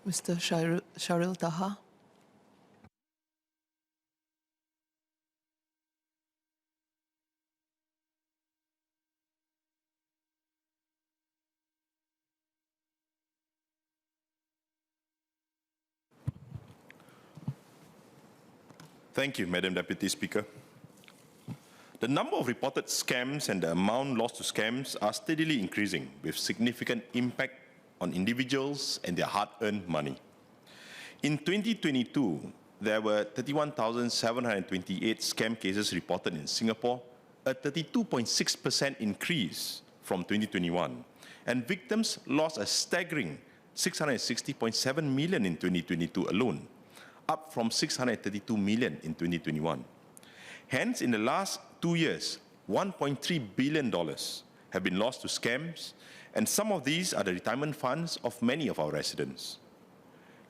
Mr. Sharael Taha. Thank you, Madam Deputy Speaker. The number of reported scams and the amount lost to scams are steadily increasing, with significant impact on individuals and their hard-earned money. In 2022, there were 31,728 scam cases reported in Singapore, a 32.6% increase from 2021, and victims lost a staggering 660.7 million in 2022 alone, up from 632 million in 2021. Hence, in the last 2 years, $1.3 billion have been lost to scams, and some of these are the retirement funds of many of our residents.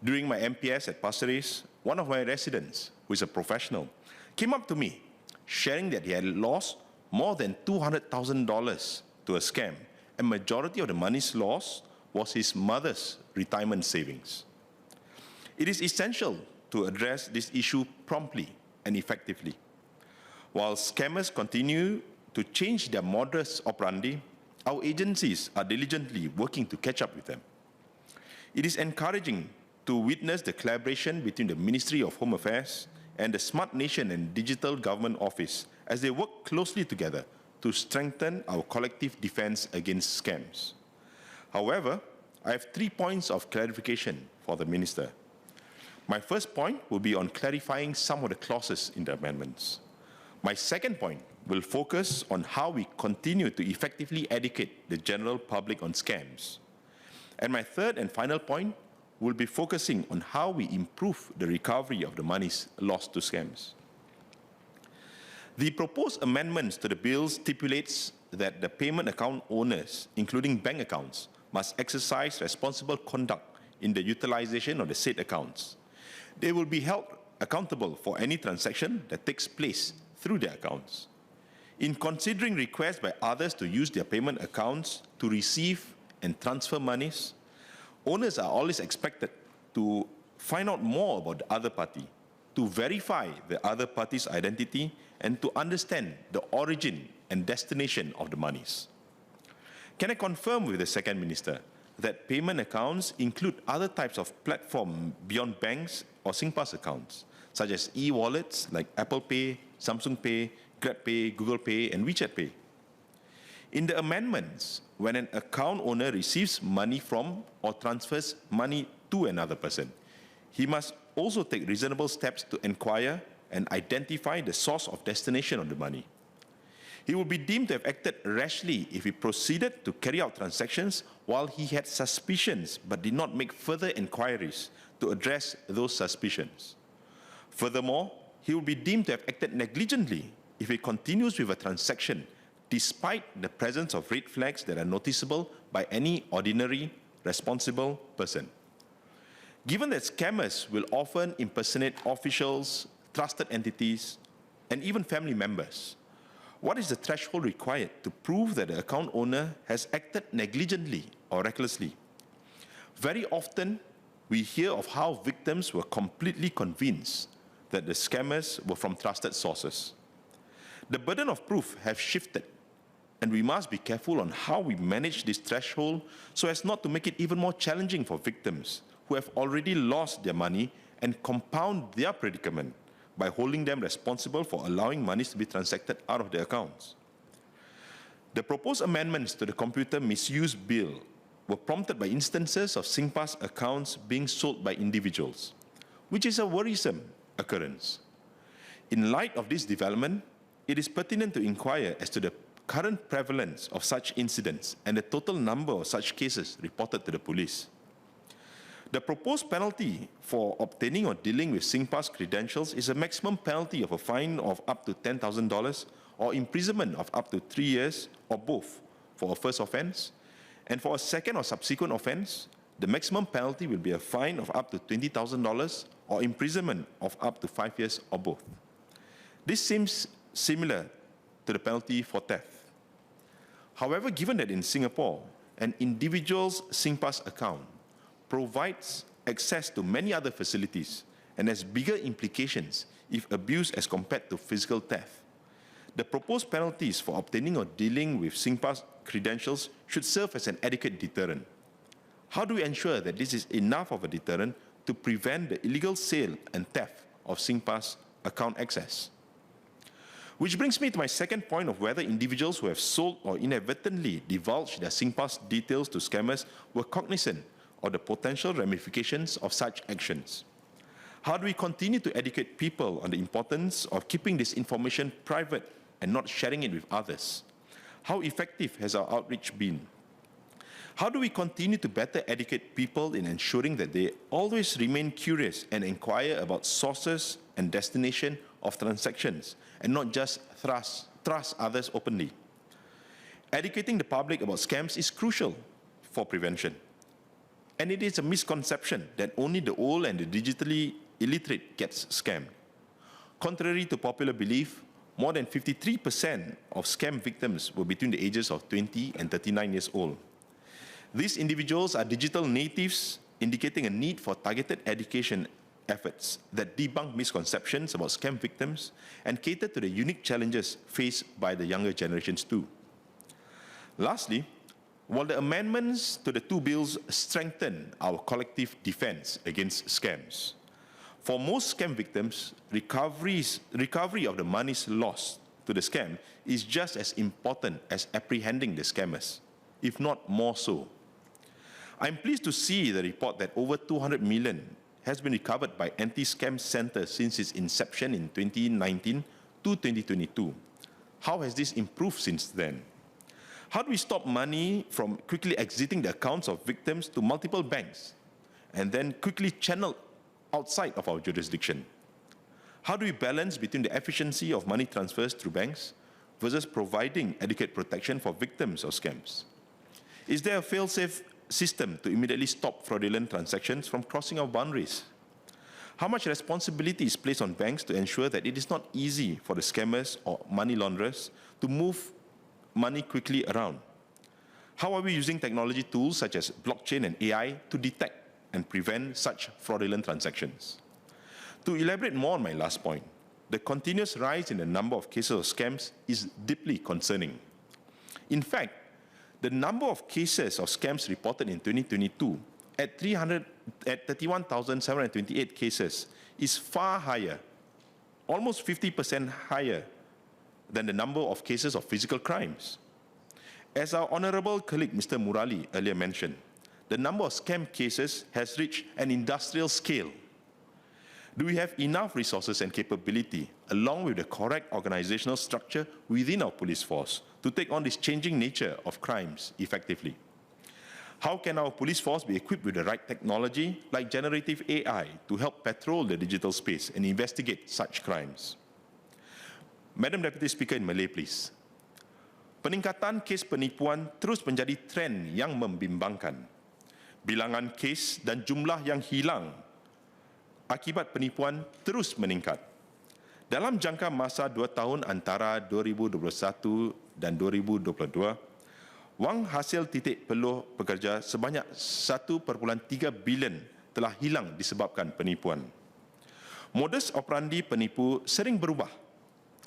During my MPS at Pasir Ris, one of my residents, who is a professional, came up to me sharing that he had lost more than $200,000 to a scam, and majority of the monies lost was his mother's retirement savings. It is essential to address this issue promptly and effectively. While scammers continue to change their modus operandi, our agencies are diligently working to catch up with them. It is encouraging to witness the collaboration between the Ministry of Home Affairs and the Smart Nation and Digital Government Office as they work closely together to strengthen our collective defense against scams. However, I have 3 points of clarification for the Minister. My first point will be on clarifying some of the clauses in the amendments. My second point will focus on how we continue to effectively educate the general public on scams. And my third and final point will be focusing on how we improve the recovery of the monies lost to scams. The proposed amendments to the bill stipulates that the payment account owners, including bank accounts, must exercise responsible conduct in the utilization of the said accounts. They will be held accountable for any transaction that takes place through their accounts. In considering requests by others to use their payment accounts to receive and transfer monies, owners are always expected to find out more about the other party, to verify the other party's identity, and to understand the origin and destination of the monies. Can I confirm with the Second Minister that payment accounts include other types of platform beyond banks or Singpass accounts, such as e-wallets like Apple Pay, Samsung Pay, Grab Pay, Google Pay, and WeChat Pay? In the amendments, when an account owner receives money from or transfers money to another person, he must also take reasonable steps to inquire and identify the source of destination of the money. He will be deemed to have acted rashly if he proceeded to carry out transactions while he had suspicions but did not make further inquiries to address those suspicions. Furthermore, he will be deemed to have acted negligently if he continues with a transaction despite the presence of red flags that are noticeable by any ordinary, responsible person. Given that scammers will often impersonate officials, trusted entities, and even family members, what is the threshold required to prove that the account owner has acted negligently or recklessly? Very often, we hear of how victims were completely convinced that the scammers were from trusted sources. The burden of proof has shifted, and we must be careful on how we manage this threshold so as not to make it even more challenging for victims who have already lost their money and compound their predicament by holding them responsible for allowing monies to be transacted out of their accounts. The proposed amendments to the Computer Misuse Bill were prompted by instances of Singpass accounts being sold by individuals, which is a worrisome occurrence. In light of this development, it is pertinent to inquire as to the current prevalence of such incidents and the total number of such cases reported to the police. The proposed penalty for obtaining or dealing with Singpass credentials is a maximum penalty of a fine of up to $10,000 or imprisonment of up to 3 years or both for a first offense. And for a second or subsequent offense, the maximum penalty will be a fine of up to $20,000 or imprisonment of up to 5 years or both. This seems similar to the penalty for theft. However, given that in Singapore, an individual's Singpass account provides access to many other facilities and has bigger implications if abused as compared to physical theft. The proposed penalties for obtaining or dealing with Singpass credentials should serve as an adequate deterrent. How do we ensure that this is enough of a deterrent to prevent the illegal sale and theft of Singpass account access? Which brings me to my second point of whether individuals who have sold or inadvertently divulged their Singpass details to scammers were cognizant of the potential ramifications of such actions. How do we continue to educate people on the importance of keeping this information private and not sharing it with others? How effective has our outreach been? How do we continue to better educate people in ensuring that they always remain curious and inquire about sources and destination of transactions and not just trust others openly? Educating the public about scams is crucial for prevention. And it is a misconception that only the old and the digitally illiterate gets scammed. Contrary to popular belief, more than 53% of scam victims were between the ages of 20 and 39 years old. These individuals are digital natives, indicating a need for targeted education efforts that debunk misconceptions about scam victims and cater to the unique challenges faced by the younger generations too. Lastly, while the amendments to the two bills strengthen our collective defense against scams, for most scam victims, recovery of the monies lost to the scam is just as important as apprehending the scammers, if not more so. I'm pleased to see the report that over 200 million has been recovered by Anti-Scam Center since its inception in 2019 to 2022. How has this improved since then? How do we stop money from quickly exiting the accounts of victims to multiple banks and then quickly channeled outside of our jurisdiction? How do we balance between the efficiency of money transfers through banks versus providing adequate protection for victims of scams? Is there a fail-safe system to immediately stop fraudulent transactions from crossing our boundaries? How much responsibility is placed on banks to ensure that it is not easy for the scammers or money launderers to move money quickly around? How are we using technology tools such as blockchain and AI to detect and prevent such fraudulent transactions? To elaborate more on my last point, the continuous rise in the number of cases of scams is deeply concerning. In fact, the number of cases of scams reported in 2022 at 31,728 cases is far higher, almost 50% higher than the number of cases of physical crimes. As our honorable colleague Mr. Murali earlier mentioned, the number of scam cases has reached an industrial scale. Do we have enough resources and capability, along with the correct organizational structure within our police force, to take on this changing nature of crimes effectively? How can our police force be equipped with the right technology, like generative AI, to help patrol the digital space and investigate such crimes? Madam Deputy Speaker, in Malay, please. Peningkatan kes penipuan terus menjadi tren yang membimbangkan. Bilangan kes dan jumlah yang hilang akibat penipuan terus meningkat. Dalam jangka masa 2 tahun antara 2021 dan 2022, wang hasil titik peluh pekerja sebanyak 1.3 bilion telah hilang disebabkan penipuan. Modus operandi penipu sering berubah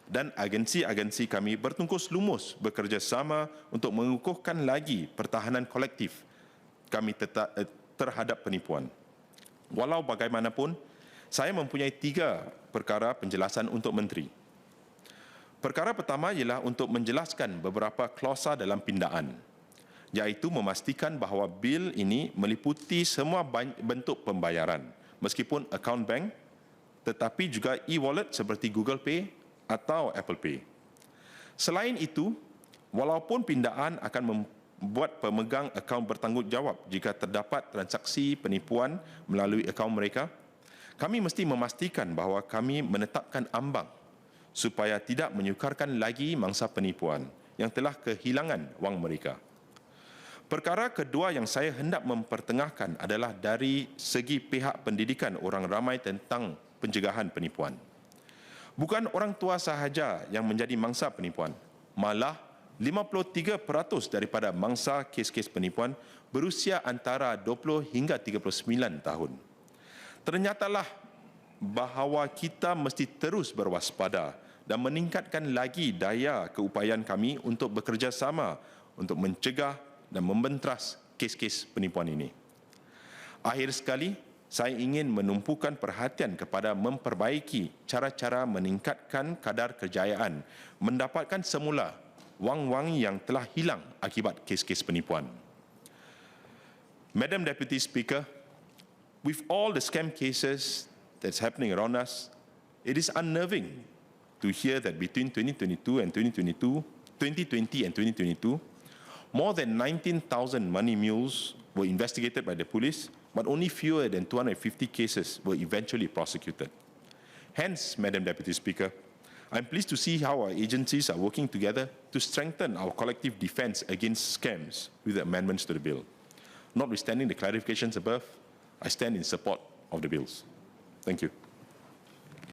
dan agensi-agensi kami bertungkus lumus bekerjasama untuk mengukuhkan lagi pertahanan kolektif kami terhadap penipuan. Walau bagaimanapun, saya mempunyai 3 perkara penjelasan untuk Menteri. Perkara pertama ialah untuk menjelaskan beberapa klausa dalam pindaan, iaitu memastikan bahawa bil ini meliputi semua bentuk pembayaran, meskipun akaun bank, tetapi juga e-wallet seperti Google Pay atau Apple Pay. Selain itu, walaupun pindaan akan membuat pemegang akaun bertanggungjawab jika terdapat transaksi penipuan melalui akaun mereka, kami mesti memastikan bahawa kami menetapkan ambang supaya tidak menyukarkan lagi mangsa penipuan yang telah kehilangan wang mereka. Perkara kedua yang saya hendak mempertengahkan adalah dari segi pihak pendidikan orang ramai tentang pencegahan penipuan. Bukan orang tua sahaja yang menjadi mangsa penipuan, malah 53% daripada mangsa kes-kes penipuan berusia antara 20 hingga 39 tahun. Ternyatalah bahawa kita mesti terus berwaspada dan meningkatkan lagi daya keupayaan kami untuk bekerjasama untuk mencegah dan membenteras kes-kes penipuan ini. Akhir sekali, saya ingin menumpukan perhatian kepada memperbaiki cara-cara meningkatkan kadar kejayaan mendapatkan semula wang-wang yang telah hilang akibat kes-kes penipuan. Madam Deputy Speaker, with all the scam cases that's happening around us, it is unnerving to hear that between 2020 and 2022, more than 19,000 money mules were investigated by the police, but only fewer than 250 cases were eventually prosecuted. Hence, Madam Deputy Speaker, I'm pleased to see how our agencies are working together to strengthen our collective defense against scams with the amendments to the bill. Notwithstanding the clarifications above, I stand in support of the bills. Thank you.